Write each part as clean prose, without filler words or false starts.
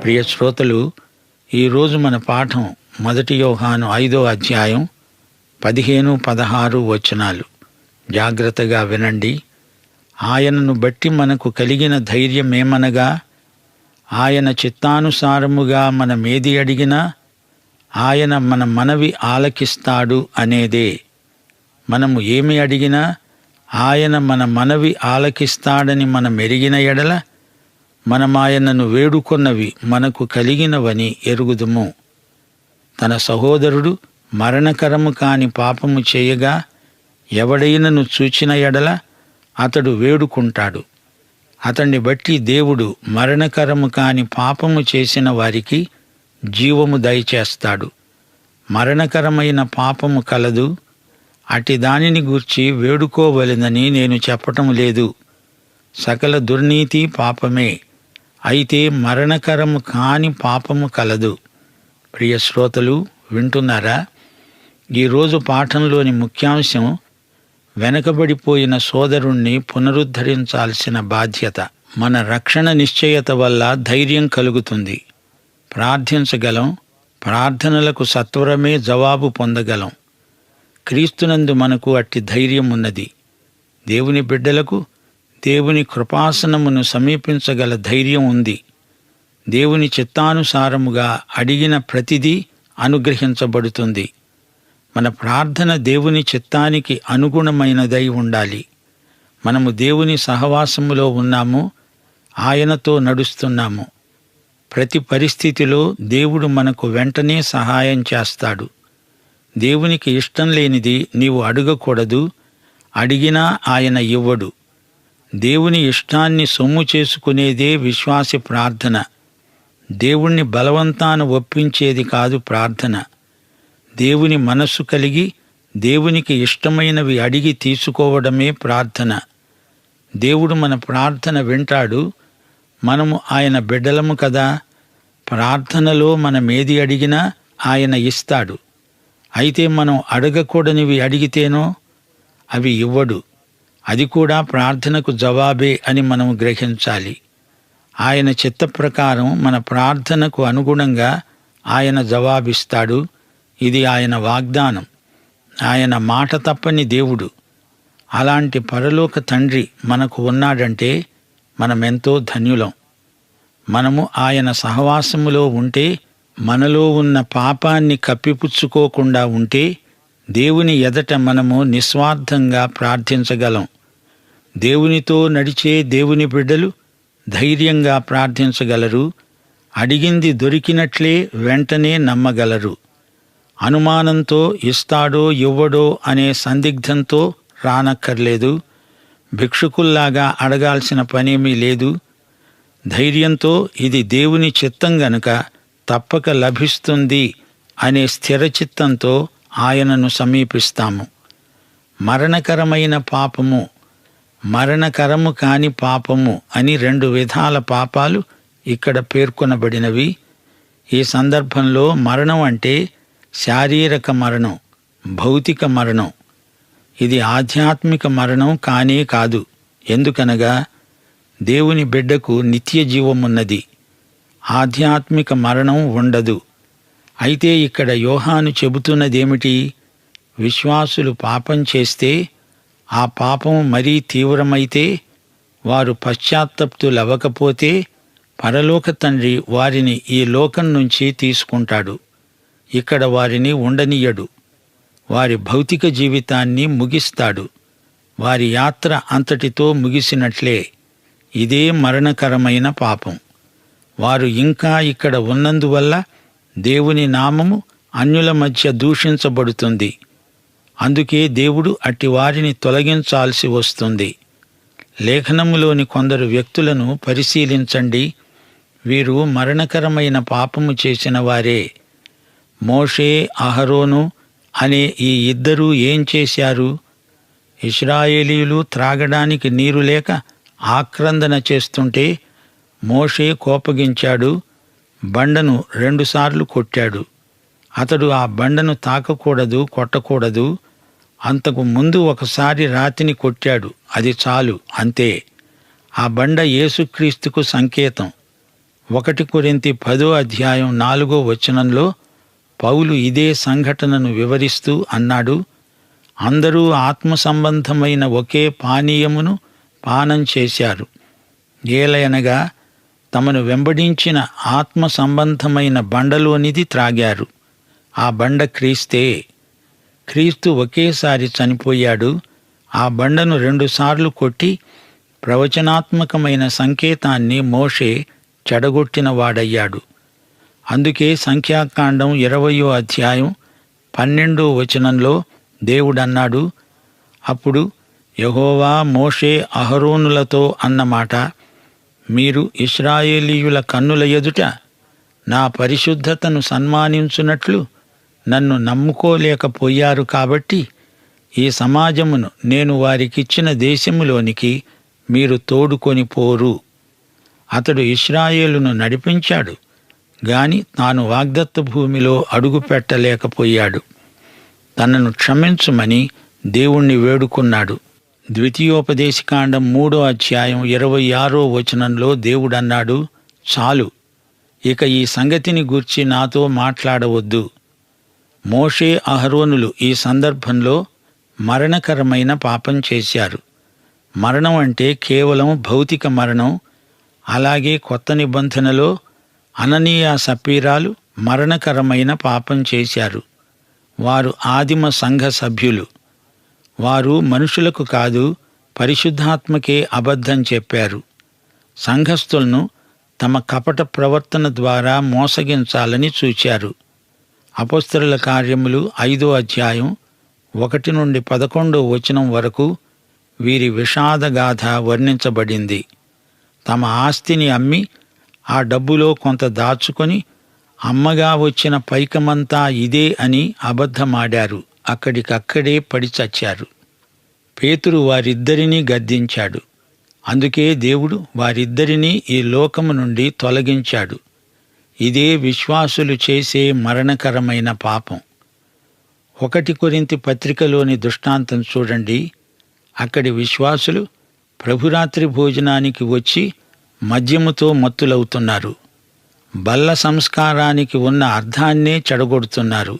ప్రియ శ్రోతలు, ఈరోజు మన పాఠం 1 యోహాను 5వ అధ్యాయం 15, 16 వచనాలు. జాగ్రత్తగా వినండి. ఆయనను బట్టి మనకు కలిగిన ధైర్యమేమనగా, ఆయన చిత్తానుసారముగా మనమేది అడిగినా ఆయన మన మనవి ఆలకిస్తాడు అనేదే. మనము ఏమి అడిగినా ఆయన మన మనవి ఆలకిస్తాడని మనమెరిగిన ఎడల మనమాయనను వేడుకొన్నవి మనకు కలిగినవని ఎరుగుదుము. తన సహోదరుడు మరణకరము కాని పాపము చేయగా ఎవడైనను చూచిన ఎడల అతడు వేడుకుంటాడు. అతన్ని బట్టి దేవుడు మరణకరము కాని పాపము చేసిన వారికి జీవము దయచేస్తాడు. మరణకరమైన పాపము కలదు, అట్టి దానిని గూర్చి వేడుకోవలెనని నేను చెప్పటం లేదు. సకల దుర్నీతి పాపమే, అయితే మరణకరము కాని పాపము కలదు. ప్రియ శ్రోతలు, వింటున్నారా? ఈరోజు పాఠంలోని ముఖ్యాంశం వెనకబడిపోయిన సోదరుణ్ణి పునరుద్ధరించాల్సిన బాధ్యత. మన రక్షణ నిశ్చయత వల్ల ధైర్యం కలుగుతుంది. ప్రార్థించగలం, ప్రార్థనలకు సత్వరమే జవాబు పొందగలం. క్రీస్తునందు మనకు అట్టి ధైర్యం ఉన్నది. దేవుని బిడ్డలకు దేవుని కృపాసనమును సమీపించగల ధైర్యం ఉంది. దేవుని చిత్తానుసారముగా అడిగిన ప్రతిదీ అనుగ్రహించబడుతుంది. మన ప్రార్థన దేవుని చిత్తానికి అనుగుణమైనదై ఉండాలి. మనము దేవుని సహవాసములో ఉన్నాము, ఆయనతో నడుస్తున్నాము. ప్రతి పరిస్థితిలో దేవుడు మనకు వెంటనే సహాయం చేస్తాడు. దేవునికి ఇష్టం లేనిది నీవు అడగకూడదు, అడిగినా ఆయన ఇవ్వడు. దేవుని ఇష్టాన్ని సొమ్ము చేసుకునేదే విశ్వాసి ప్రార్థన. దేవుణ్ణి బలవంతాన ఒప్పించేది కాదు ప్రార్థన. దేవుని మనస్సు కలిగి దేవునికి ఇష్టమైనవి అడిగి తీసుకోవడమే ప్రార్థన. దేవుడు మన ప్రార్థన వింటాడు. మనము ఆయన బిడ్డలము కదా. ప్రార్థనలో మనమేది అడిగినా ఆయన ఇస్తాడు. అయితే మనం అడగకూడనివి అడిగితేనో అవి ఇవ్వడు. అది కూడా ప్రార్థనకు జవాబే అని మనం గ్రహించాలి. ఆయన చిత్త ప్రకారం మన ప్రార్థనకు అనుగుణంగా ఆయన జవాబిస్తాడు. ఇది ఆయన వాగ్దానం. ఆయన మాట తప్పని దేవుడు. అలాంటి పరలోక తండ్రి మనకు ఉన్నాడంటే మనమెంతో ధన్యులం. మనము ఆయన సహవాసములో ఉంటే, మనలో ఉన్న పాపాన్ని కప్పిపుచ్చుకోకుండా ఉంటే దేవుని ఎదట మనము నిస్వార్థంగా ప్రార్థించగలం. దేవునితో నడిచే దేవుని బిడ్డలు ధైర్యంగా ప్రార్థించగలరు. అడిగింది దొరికినట్లే వెంటనే నమ్మగలరు. అనుమానంతో ఇస్తాడో ఇవ్వడో అనే సందిగ్ధంతో రానక్కర్లేదు. భిక్షుకుల్లాగా అడగాల్సిన పనేమీ లేదు. ధైర్యంతో ఇది దేవుని చిత్తం గనుక తప్పక లభిస్తుంది అనే స్థిరచిత్తంతో ఆయనను సమీపిస్తాము. మరణకరమైన పాపము, మరణకరము కాని పాపము అని 2 విధాల పాపాలు ఇక్కడ పేర్కొనబడినవి. ఈ సందర్భంలో మరణం అంటే శారీరక మరణం, భౌతిక మరణం. ఇది ఆధ్యాత్మిక మరణం కానే కాదు. ఎందుకనగా దేవుని బిడ్డకు నిత్య జీవమున్నది, ఆధ్యాత్మిక మరణం ఉండదు. అయితే ఇక్కడ యోహాను చెబుతున్నదేమిటి? విశ్వాసులు పాపం చేస్తే, ఆ పాపం మరీ తీవ్రమైతే, వారు పశ్చాత్తప్తులవ్వకపోతే పరలోక తండ్రి వారిని ఈ లోకం నుంచి తీసుకుంటాడు. ఇక్కడ వారిని ఉండనీయడు. వారి భౌతిక జీవితాన్ని ముగిస్తాడు. వారి యాత్ర అంతటితో ముగిసినట్లే. ఇదే మరణకరమైన పాపం. వారు ఇంకా ఇక్కడ ఉన్నందువల్ల దేవుని నామము అన్యుల మధ్య దూషించబడుతుంది. అందుకే దేవుడు అట్టి వారిని తొలగించాల్సి వస్తుంది. లేఖనములోని కొందరు వ్యక్తులను పరిశీలించండి. వీరు మరణకరమైన పాపము చేసిన వారే. మోషే, అహరోను అనే ఈ ఇద్దరూ ఏం చేశారు? ఇశ్రాయేలీయులు త్రాగడానికి నీరు లేక ఆక్రందన చేస్తుంటే మోషే కోపగించాడు. బండను 2 సార్లు కొట్టాడు. అతడు ఆ బండను తాకకూడదు, కొట్టకూడదు. అంతకు ముందు ఒకసారి రాతిని కొట్టాడు. అది చాలు, అంతే. ఆ బండ యేసుక్రీస్తుకు సంకేతం. 1 కొరింథీ 10:4 పౌలు ఇదే సంఘటనను వివరిస్తూ అన్నాడు, అందరూ ఆత్మ సంబంధమైన ఒకే పానీయమును పానం చేశారు. ఏలయనగా తమను వెంబడించిన ఆత్మ సంబంధమైన బండలోనిది త్రాగారు. ఆ బండ క్రీస్తే. క్రీస్తు ఒకేసారి చనిపోయాడు. ఆ బండను 2 సార్లు కొట్టి ప్రవచనాత్మకమైన సంకేతాన్ని మోషే చెడగొట్టిన వాడయ్యాడు. అందుకే సంఖ్యాకాండం 20:12 దేవుడన్నాడు, అప్పుడు యెహోవా మోషే అహరోనులతో అన్నమాట, మీరు ఇశ్రాయేలీయుల కన్నుల ఎదుట నా పరిశుద్ధతను సన్మానించున్నట్లు నన్ను నమ్ముకోలేకపోయారు కాబట్టి ఈ సమాజమును నేను వారికిచ్చిన దేశములోనికి మీరు తోడుకొని పోరు. అతడు ఇశ్రాయేలును నడిపించాడు గాని తాను వాగ్దత్త భూమిలో అడుగు పెట్టలేకపోయాడు. తనను క్షమించుమని దేవుణ్ణి వేడుకున్నాడు. ద్వితీయోపదేశకాండం 3:26 దేవుడన్నాడు, చాలు, ఇక ఈ సంగతిని గూర్చి నాతో మాట్లాడవద్దు. మోషే అహరోనులు ఈ సందర్భంలో మరణకరమైన పాపం చేశారు. మరణం అంటే కేవలం భౌతిక మరణం. అలాగే కొత్త నిబంధనలో అననీయ సప్పీరాలు మరణకరమైన పాపం చేశారు. వారు ఆదిమ సంఘ సభ్యులు. వారు మనుషులకు కాదు, పరిశుద్ధాత్మకే అబద్ధం చెప్పారు. సంఘస్థులను తమ కపట ప్రవర్తన ద్వారా మోసగించాలని చూచారు. అపొస్తలుల కార్యములు 5:1-11 వీరి విషాదగాథ వర్ణించబడింది. తమ ఆస్తిని అమ్మి ఆ డబ్బులో కొంత దాచుకొని అమ్మగా వచ్చిన పైకమంతా ఇదే అని అబద్ధమాడారు. అక్కడికక్కడే పడి చచ్చారు. పేతురు వారిద్దరినీ గద్దించాడు. అందుకే దేవుడు వారిద్దరినీ ఈ లోకము నుండి తొలగించాడు. ఇదే విశ్వాసులు చేసే మరణకరమైన పాపం. 1 కొరింథీ పత్రికలోని దృష్టాంతం చూడండి. అక్కడి విశ్వాసులు ప్రభురాత్రి భోజనానికి వచ్చి మద్యముతో మత్తులవుతున్నారు. బల్ల సంస్కారానికి ఉన్న అర్థాన్నే చెడగొడుతున్నారు.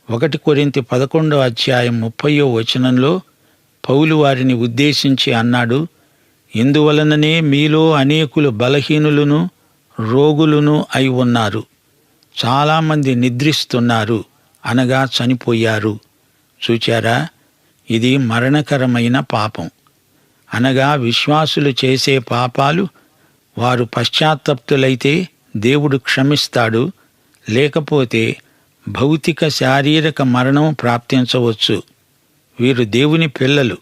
1 కొరింథీ 11:30 పౌలు వారిని ఉద్దేశించి అన్నాడు, ఇందువలననే మీలో అనేకులు బలహీనులను రోగులను అయి ఉన్నారు. చాలామంది నిద్రిస్తున్నారు, అనగా చనిపోయారు. చూచారా, ఇది మరణకరమైన పాపం. అనగా విశ్వాసులు చేసే పాపాలు వారు పశ్చాత్తప్తులైతే దేవుడు క్షమిస్తాడు, లేకపోతే భౌతిక శారీరక మరణం ప్రాప్తించవచ్చు. వీరు దేవుని పిల్లలు.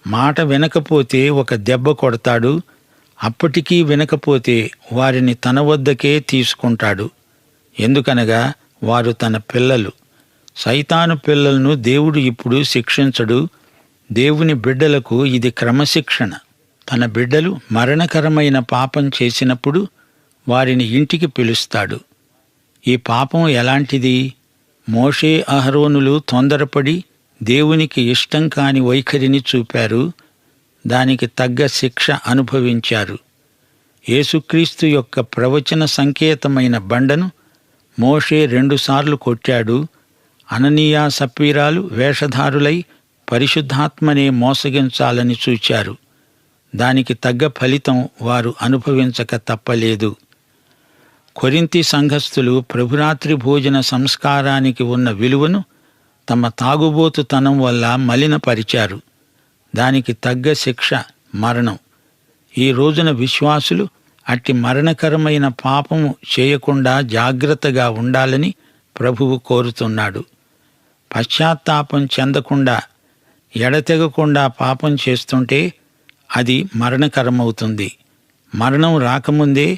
మాట వినకపోతే ఒక దెబ్బ కొడతాడు. అప్పటికీ వినకపోతే వారిని తన వద్దకే తీసుకుంటాడు. ఎందుకనగా వారు తన పిల్లలు. సైతాను పిల్లలను దేవుడు ఇప్పుడు శిక్షించడు. దేవుని బిడ్డలకు ఇది క్రమశిక్షణ. తన బిడ్డలు మరణకరమైన పాపం చేసినప్పుడు వారిని ఇంటికి పిలుస్తాడు. ఈ పాపం ఎలాంటిది? మోషే అహరోనులు తొందరపడి దేవునికి ఇష్టం కాని వైఖరిని చూపారు. దానికి తగ్గ శిక్ష అనుభవించారు. యేసుక్రీస్తు యొక్క ప్రవచన సంకేతమైన బండను మోషే 2 సార్లు కొట్టాడు. అననీయ సప్పీరాలు వేషధారులై పరిశుద్ధాత్మనే మోసగించాలని చూచారు. దానికి తగ్గ ఫలితం వారు అనుభవించక తప్పలేదు. కొరింథీ సంఘస్థులు ప్రభురాత్రి భోజన సంస్కారానికి ఉన్న విలువను తమ తాగుబోతుతనం వల్ల మలినపరిచారు. దానికి తగ్గ శిక్ష మరణం. ఈ రోజున విశ్వాసులు అట్టి మరణకరమైన పాపము చేయకుండా జాగ్రత్తగా ఉండాలని ప్రభువు కోరుతున్నాడు. పశ్చాత్తాపం చెందకుండా ఎడతెగకుండా పాపం చేస్తుంటే అది మరణకరమవుతుంది. మరణం రాకముందే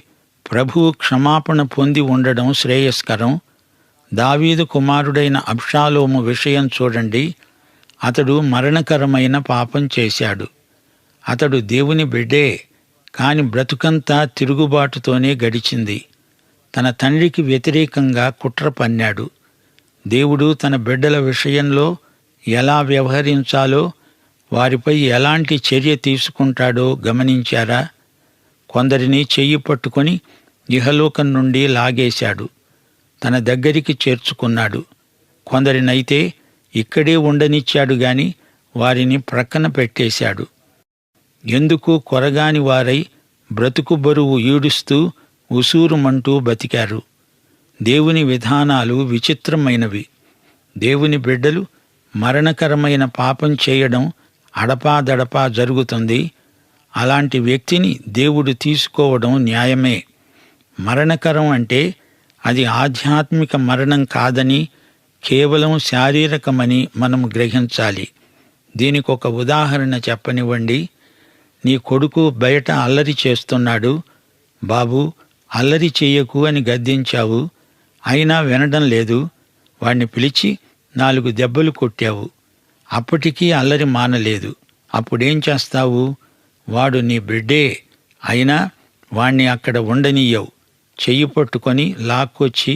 ప్రభువు క్షమాపణ పొంది ఉండడం శ్రేయస్కరం. దావీదు కుమారుడైన అబ్షాలోము విషయం చూడండి. అతడు మరణకరమైన పాపం చేశాడు. అతడు దేవుని బిడ్డే, కాని బ్రతుకంతా తిరుగుబాటుతోనే గడిచింది. తన తండ్రికి వ్యతిరేకంగా కుట్ర పన్నాడు. దేవుడు తన బిడ్డల విషయంలో ఎలా వ్యవహరించాలో, వారిపై ఎలాంటి చర్య తీసుకుంటాడో గమనించారా? కొందరిని చెయ్యి పట్టుకొని ఇహలోకం నుండి లాగేశాడు, తన దగ్గరికి చేర్చుకున్నాడు. కొందరినైతే ఇక్కడే ఉండనిచ్చాడు గాని వారిని ప్రక్కన పెట్టేశాడు. ఎందుకు కొరగాని వారై బ్రతుకు బరువు ఈడుస్తూ ఉసూరుమంటూ బతికారు. దేవుని విధానాలు విచిత్రమైనవి. దేవుని బిడ్డలు మరణకరమైన పాపం చేయడం అడపాదడపా జరుగుతుంది. అలాంటి వ్యక్తిని దేవుడు తీసుకోవడం న్యాయమే. మరణకరం అంటే అది ఆధ్యాత్మిక మరణం కాదని, కేవలం శారీరకమని మనం గ్రహించాలి. దీనికొక ఉదాహరణ చెప్పనివ్వండి. నీ కొడుకు బయట అల్లరి చేస్తున్నాడు. బాబూ, అల్లరి చెయ్యకు అని గద్దించావు, అయినా వినడం లేదు. వాణ్ణి పిలిచి 4 దెబ్బలు కొట్టావు, అప్పటికీ అల్లరి మానలేదు. అప్పుడేం చేస్తావు? వాడు నీ బిడ్డే, అయినా వాణ్ణి అక్కడ ఉండనియ్యవు. చెయ్యి పట్టుకొని లాక్కొచ్చి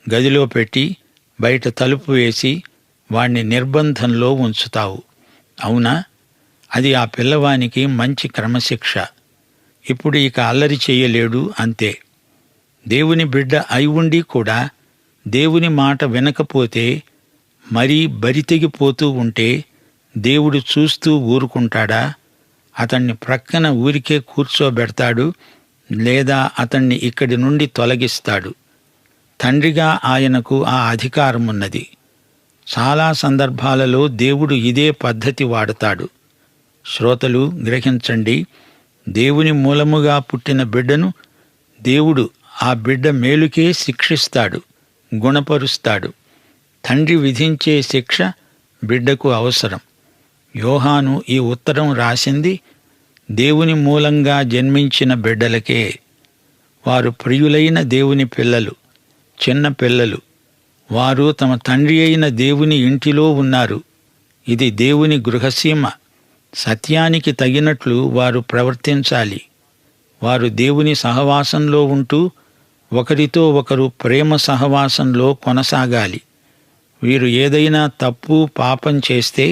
గదిలో పెట్టి బయట తలుపు వేసి వాణ్ణి నిర్బంధంలో ఉంచుతావు. అవునా? అది ఆ పిల్లవానికి మంచి క్రమశిక్ష. ఇప్పుడు ఇక అల్లరి చెయ్యలేడు, అంతే. దేవుని బిడ్డ అయి ఉండి కూడా దేవుని మాట వినకపోతే, మరీ బరితెగిపోతూ ఉంటే దేవుడు చూస్తూ ఊరుకుంటాడా? అతన్ని ప్రక్కన ఊరికే కూర్చోబెడతాడు, లేదా అతన్ని ఇక్కడి నుండి తొలగిస్తాడు. తండ్రిగా ఆయనకు ఆ అధికారమున్నది. చాలా సందర్భాలలో దేవుడు ఇదే పద్ధతి వాడతాడు. శ్రోతలు గ్రహించండి. దేవుని మూలముగా పుట్టిన బిడ్డను దేవుడు ఆ బిడ్డ మేలుకే శిక్షిస్తాడు, గుణపరుస్తాడు. తండ్రి విధించే శిక్ష బిడ్డకు అవసరం. యోహాను ఈ ఉత్తరం రాసింది దేవుని మూలంగా జన్మించిన బిడ్డలకే. వారు ప్రియులైన దేవుని పిల్లలు, చిన్న పిల్లలు. వారు తమ తండ్రి అయిన దేవుని ఇంటిలో ఉన్నారు. ఇది దేవుని గృహసీమ. సత్యానికి తగినట్లు వారు ప్రవర్తించాలి. వారు దేవుని సహవాసంలో ఉంటూ ఒకరితో ఒకరు ప్రేమ సహవాసంలో కొనసాగాలి. వీరు ఏదైనా తప్పు పాపం చేస్తే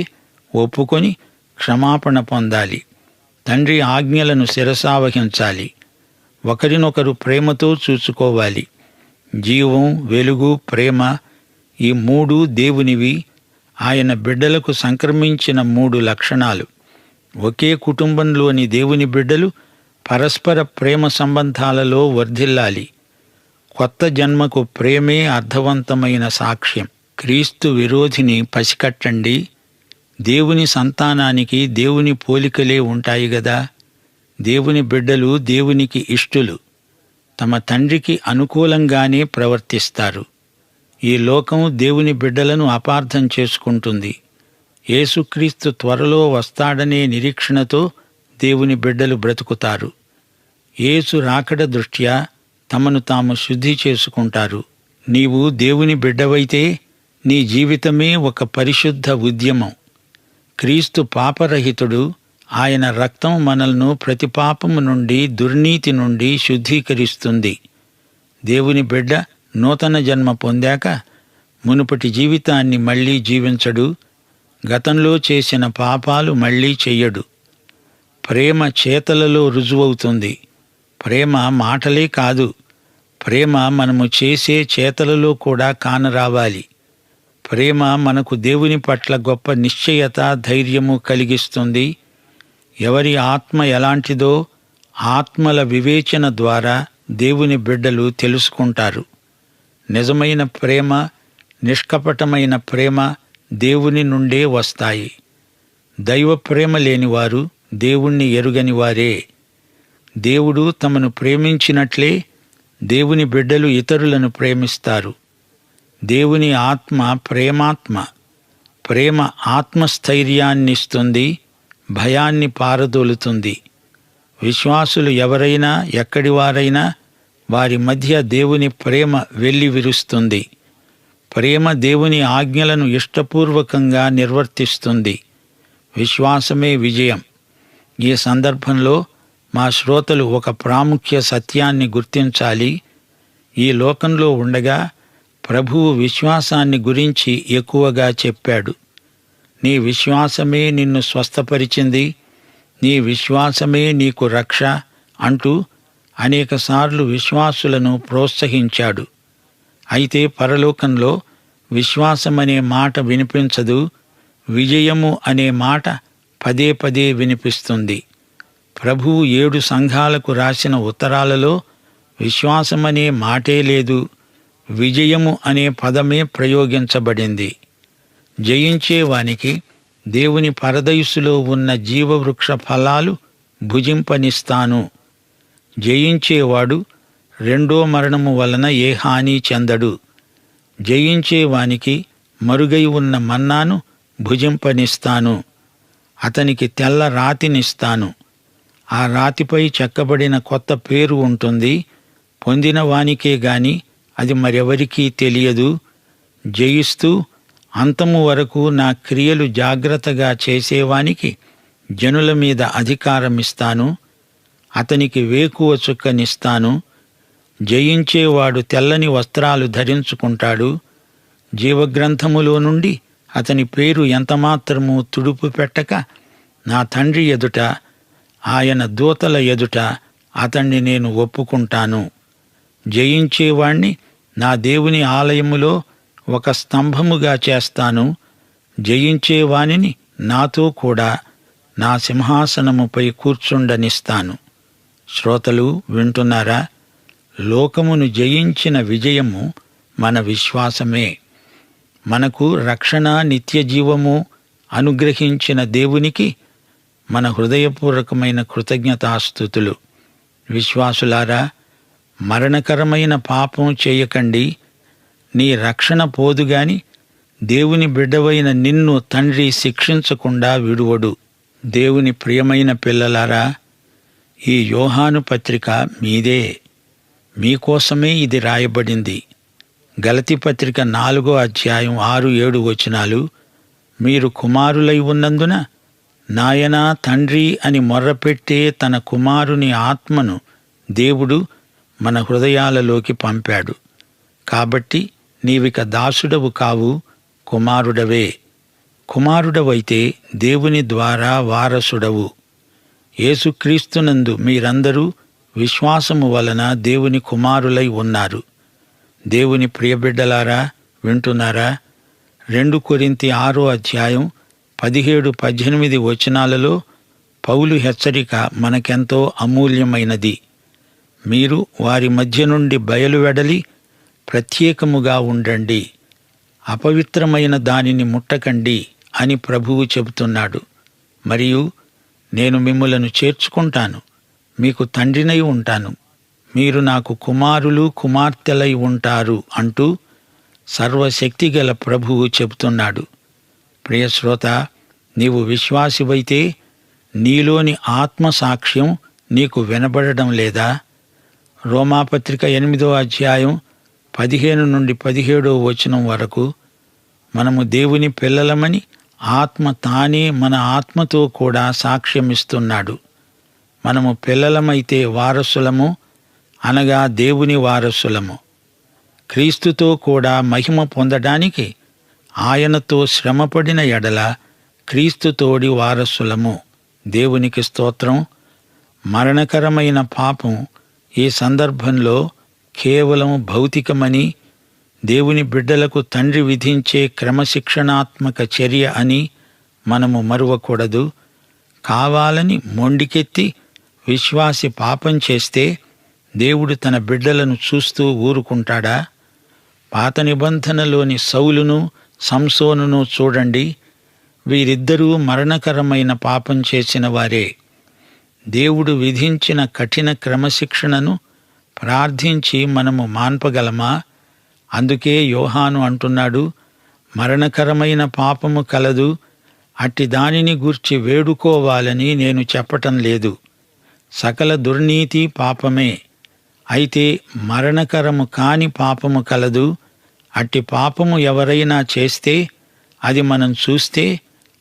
ఒప్పుకొని క్షమాపణ పొందాలి. తండ్రి ఆజ్ఞలను శిరసావహించాలి. ఒకరినొకరు ప్రేమతో చూసుకోవాలి. జీవం, వెలుగు, ప్రేమ, ఈ 3 దేవునివి. ఆయన బిడ్డలకు సంక్రమించిన 3 లక్షణాలు. ఒకే కుటుంబంలోని దేవుని బిడ్డలు పరస్పర ప్రేమ సంబంధాలలో వర్ధిల్లాలి. కొత్త జన్మకు ప్రేమే అర్థవంతమైన సాక్ష్యం. క్రీస్తు విరోధిని పసికట్టండి. దేవుని సంతానానికి దేవుని పోలికలే ఉంటాయి గదా. దేవుని బిడ్డలు దేవునికి ఇష్టులు. తమ తండ్రికి అనుకూలంగానే ప్రవర్తిస్తారు. ఈ లోకం దేవుని బిడ్డలను అపార్థం చేసుకుంటుంది. యేసుక్రీస్తు త్వరలో వస్తాడనే నిరీక్షణతో దేవుని బిడ్డలు బ్రతుకుతారు. యేసు రాకడ దృష్ట్యా తమను తాము శుద్ధి చేసుకుంటారు. నీవు దేవుని బిడ్డవైతే నీ జీవితమే ఒక పరిశుద్ధ ఉద్యమం. క్రీస్తు పాపరహితుడు. ఆయన రక్తం మనల్ని ప్రతి పాపము నుండి, దుర్నీతి నుండి శుద్ధీకరిస్తుంది. దేవుని బిడ్డ నూతన జన్మ పొందాక మునుపటి జీవితాన్ని మళ్లీ జీవించడు. గతంలో చేసిన పాపాలు మళ్లీ చెయ్యడు. ప్రేమ చేతలలో రుజువవుతుంది. ప్రేమ మాటలే కాదు, ప్రేమ మనము చేసే చేతలలో కూడా కానరావాలి. ప్రేమ మనకు దేవుని పట్ల గొప్ప నిశ్చయత, ధైర్యము కలిగిస్తుంది. ఎవరి ఆత్మ ఎలాంటిదో ఆత్మల వివేచన ద్వారా దేవుని బిడ్డలు తెలుసుకుంటారు. నిజమైన ప్రేమ, నిష్కపటమైన ప్రేమ దేవుని నుండే వస్తాయి. దైవ ప్రేమ లేనివారు దేవుణ్ణి ఎరుగని వారే. దేవుడు తమను ప్రేమించినట్లే దేవుని బిడ్డలు ఇతరులను ప్రేమిస్తారు. దేవుని ఆత్మ ప్రేమాత్మ. ప్రేమ ఆత్మస్థైర్యాన్నిస్తుంది, భయాన్ని పారదోలుతుంది. విశ్వాసులు ఎవరైనా, ఎక్కడివారైనా, వారి మధ్య దేవుని ప్రేమ వెల్లివిరుస్తుంది. ప్రేమ దేవుని ఆజ్ఞలను ఇష్టపూర్వకంగా నిర్వర్తిస్తుంది. విశ్వాసమే విజయం. ఈ సందర్భంలో మా శ్రోతలు ఒక ప్రాముఖ్య సత్యాన్ని గుర్తించాలి. ఈ లోకంలో ఉండగా ప్రభువు విశ్వాసాన్ని గురించి ఎక్కువగా చెప్పాడు. నీ విశ్వాసమే నిన్ను స్వస్థపరిచింది, నీ విశ్వాసమే నీకు రక్ష అంటూ అనేకసార్లు విశ్వాసులను ప్రోత్సహించాడు. అయితే పరలోకంలో విశ్వాసమనే మాట వినిపించదు, విజయము అనే మాట పదే పదే వినిపిస్తుంది. ప్రభువు 7 సంఘాలకు రాసిన ఉత్తరాలలో విశ్వాసమనే మాటే లేదు, విజయము అనే పదమే ప్రయోగించబడింది. జయించేవానికి దేవుని పరదయస్సులో ఉన్న జీవవృక్ష ఫలాలు భుజింపనిస్తాను. జయించేవాడు రెండో మరణము వలన ఏ హాని చెందడు. జయించేవానికి మరుగై ఉన్న మన్నాను భుజింపనిస్తాను. అతనికి తెల్ల రాతినిస్తాను. ఆ రాతిపై చెక్కబడిన కొత్త పేరు ఉంటుంది. పొందిన వానికే గాని అది మరెవరికీ తెలియదు. జయిస్తూ అంతము వరకు నా క్రియలు జాగ్రత్తగా చేసేవానికి జనుల మీద అధికారమిస్తాను. అతనికి వేకువ చుక్కనిస్తాను. జయించేవాడు తెల్లని వస్త్రాలు ధరించుకుంటాడు. జీవగ్రంథములో నుండి అతని పేరు ఎంతమాత్రమూ తుడుపు పెట్టక నా తండ్రి ఎదుట, ఆయన దూతల ఎదుట అతణ్ణి నేను ఒప్పుకుంటాను. జయించేవాణ్ణి నా దేవుని ఆలయములో ఒక స్తంభముగా చేస్తాను. జయించేవానిని నాతో కూడా నా సింహాసనముపై కూర్చుండనిస్తాను. శ్రోతలు వింటున్నారా? లోకమును జయించిన విజయము మన విశ్వాసమే. మనకు రక్షణ, నిత్యజీవము అనుగ్రహించిన దేవునికి మన హృదయపూర్వకమైన కృతజ్ఞతాస్తుతులు. విశ్వాసులారా, మరణకరమైన పాపం చేయకండి. నీ రక్షణ పోదుగాని దేవుని బిడ్డవైన నిన్ను తండ్రి శిక్షించకుండా విడువడు. దేవుని ప్రియమైన పిల్లలారా, ఈ యోహాను పత్రిక మీదే. మీకోసమే ఇది రాయబడింది. గలతీ పత్రిక 4వ అధ్యాయం 6-7 వచనాలు, మీరు కుమారులై ఉన్నందున నాయనా తండ్రి అని మొర్రపెట్టే తన కుమారుని ఆత్మను దేవుడు మన హృదయాలలోకి పంపాడు. కాబట్టి నీవిక దాసుడవు కావు, కుమారుడవే. కుమారుడవైతే దేవుని ద్వారా వారసుడవు. యేసుక్రీస్తునందు మీరందరూ విశ్వాసము వలన దేవుని కుమారులై ఉన్నారు. దేవుని ప్రియబిడ్డలారా, వింటున్నారా? 2 కొరింథీ 6వ అధ్యాయం 17-18 వచనాలలో పౌలు హెచ్చరిక మనకెంతో అమూల్యమైనది. మీరు వారి మధ్య నుండి బయలువెడలి ప్రత్యేకముగా ఉండండి, అపవిత్రమైన దానిని ముట్టకండి అని ప్రభువు చెబుతున్నాడు. మరియు నేను మిమ్ములను చేర్చుకుంటాను, మీకు తండ్రినై ఉంటాను, మీరు నాకు కుమారులు కుమార్తెలై ఉంటారు అంటూ సర్వశక్తిగల ప్రభువు చెబుతున్నాడు. ప్రియశ్రోత, నీవు విశ్వాసివైతే నీలోని ఆత్మసాక్ష్యం నీకు వినబడడం లేదా? రోమాపత్రిక 8వ అధ్యాయం 15-17 వచనం వరకు మనము దేవుని పిల్లలమని ఆత్మ తానే మన ఆత్మతో కూడా సాక్ష్యమిస్తున్నాడు. మనము పిల్లలమైతే వారసులము, అనగా దేవుని వారసులము. క్రీస్తుతో కూడా మహిమ పొందడానికి ఆయనతో శ్రమపడిన ఎడల క్రీస్తుతోడి వారసులము. దేవునికి స్తోత్రం. మరణకరమైన పాపం ఈ సందర్భంలో కేవలం భౌతికమని, దేవుని బిడ్డలకు తండ్రి విధించే క్రమశిక్షణాత్మక చర్య అని మనము మరువకూడదు. కావాలని మొండికెత్తి విశ్వాసి పాపం చేస్తే దేవుడు తన బిడ్డలను చూస్తూ ఊరుకుంటాడా? పాత నిబంధనలోని సౌలును సంసోనును చూడండి. వీరిద్దరూ మరణకరమైన పాపం చేసిన వారే. దేవుడు విధించిన కఠిన క్రమశిక్షణను ప్రార్థించి మనము మాన్పగలమా? అందుకే యోహాను అంటున్నాడు, మరణకరమైన పాపము కలదు, అట్టి దానిని గూర్చి వేడుకోవాలని నేను చెప్పటం లేదు. సకల దుర్నీతి పాపమే. అయితే మరణకరము కాని పాపము కలదు. అట్టి పాపము ఎవరైనా చేస్తే, అది మనం చూస్తే,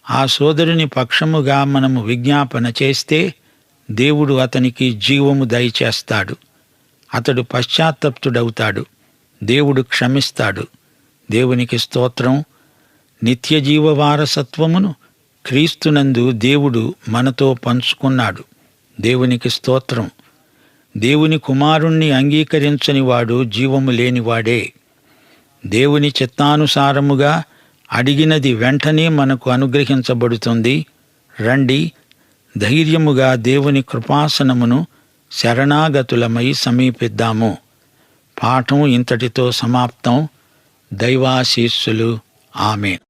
ఆ సోదరుని పక్షముగా మనము విజ్ఞాపన చేస్తే దేవుడు అతనికి జీవము దయచేస్తాడు. అతడు పశ్చాత్తప్తుడవుతాడు. దేవుడు క్షమిస్తాడు. దేవునికి స్తోత్రం. నిత్యజీవ వారసత్వమును క్రీస్తునందు దేవుడు మనతో పంచుకున్నాడు. దేవునికి స్తోత్రం. దేవుని కుమారుణ్ణి అంగీకరించని వాడు జీవము లేనివాడే. దేవుని చిత్తానుసారముగా అడిగినది వెంటనే మనకు అనుగ్రహించబడుతుంది. రండి, ధైర్యముగా దేవుని కృపాసనమును శరణాగతులమై సమీపిద్దాము. పాఠం ఇంతటితో సమాప్తం. దైవాశీస్సులు. ఆమేన్.